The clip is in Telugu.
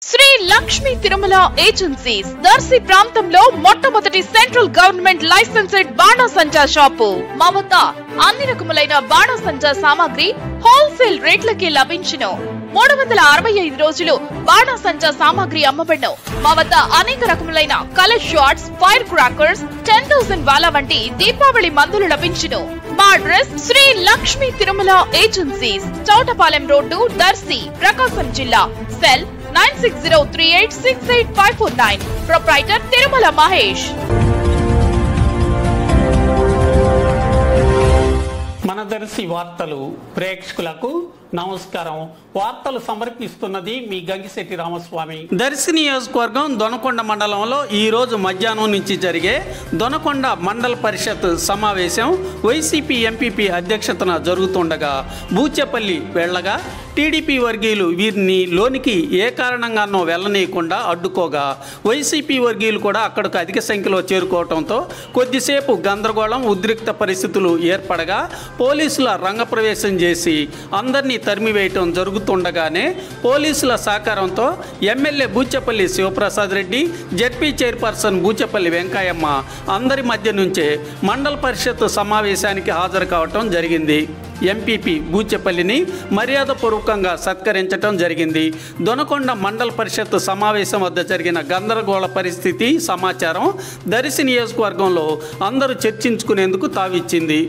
శ్రీ లక్ష్మీ తిరుమల ఏజెన్సీస్ దర్శి ప్రాంతంలో మొట్టమొదటి సెంట్రల్ గవర్నమెంట్ లైసెన్స్డ్ బాణసంచా షాపు. మా వద్ద అన్ని రకములైన బాణసంచా సామాగ్రి హోల్సేల్ రేట్లకి లభించును. 365 రోజులు బాణసంచా సామాగ్రి అమ్మబడును. మా వద్ద అనేక రకములైన కలర్ షాట్స్, ఫైర్ క్రాకర్స్, 10,000 వాలా వంటి దీపావళి మందులు లభించును. మా address Shri Lakshmi Tirumala agencies, Chowtapalem road, Darsi, Prakasam జిల్లా. సెల్ 9603868549. ప్రొప్రైటర్ తిరుమల మహేష్. మన దర్శి వార్తలు ప్రేక్షకులకు నమస్కారం. వార్తలు సమర్పిస్తున్నది మీ గంగిశెట్టి రామస్వామి. దర్శి నియోజకవర్గం దొనకొండ మండలంలో ఈ రోజు మధ్యాహ్నం నుంచి జరిగే దొనకొండ మండల పరిషత్ సమావేశం వైసీపీ ఎంపీపీ అధ్యక్షతన జరుగుతుండగా బూచేపల్లి వెళ్లగా టీడీపీ వర్గీయులు వీరిని లోనికి ఏ కారణంగానో వెళ్ళనీయకుండా అడ్డుకోగా వైసీపీ వర్గీయులు కూడా అక్కడికి అధిక సంఖ్యలో చేరుకోవడంతో కొద్దిసేపు గందరగోళం, ఉద్రిక్త పరిస్థితులు ఏర్పడగా పోలీసుల రంగప్రవేశం చేసి అందరినీ తరిమివేయటం జరుగుతుండగానే పోలీసుల సహకారంతో MLA Buchepalli Sivaprasad Reddy, ZP chairperson Buchepalli Venkayamma అందరి మధ్య నుంచే మండల పరిషత్ సమావేశానికి హాజరు కావటం జరిగింది. ఎంపీపీ బూచేపల్లిని మర్యాదపూర్వకంగా సత్కరించడం జరిగింది. దొనకొండ మండల పరిషత్ సమావేశం వద్ద జరిగిన గందరగోళ పరిస్థితి సమాచారం దర్శి నియోజకవర్గంలో అందరూ చర్చించుకునేందుకు తావిచ్చింది.